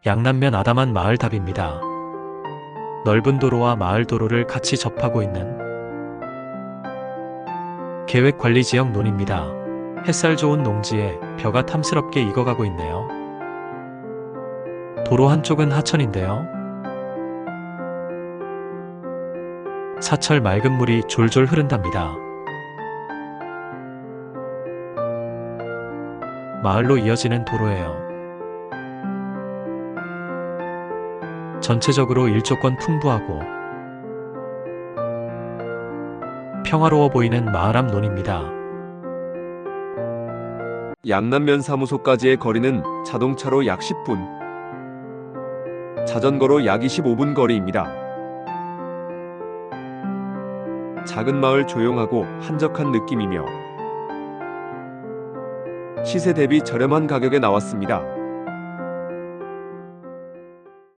양남면 아담한 마을 답입니다. 넓은 도로와 마을 도로를 같이 접하고 있는 계획관리지역 논입니다. 햇살 좋은 농지에 벼가 탐스럽게 익어가고 있네요. 도로 한쪽은 하천인데요. 사철 맑은 물이 졸졸 흐른답니다. 마을로 이어지는 도로예요. 전체적으로 일조권 풍부하고 평화로워 보이는 마을 앞 논입니다. 양남면 사무소까지의 거리는 자동차로 약 10분, 자전거로 약 25분 거리입니다. 작은 마을 조용하고 한적한 느낌이며 시세 대비 저렴한 가격에 나왔습니다.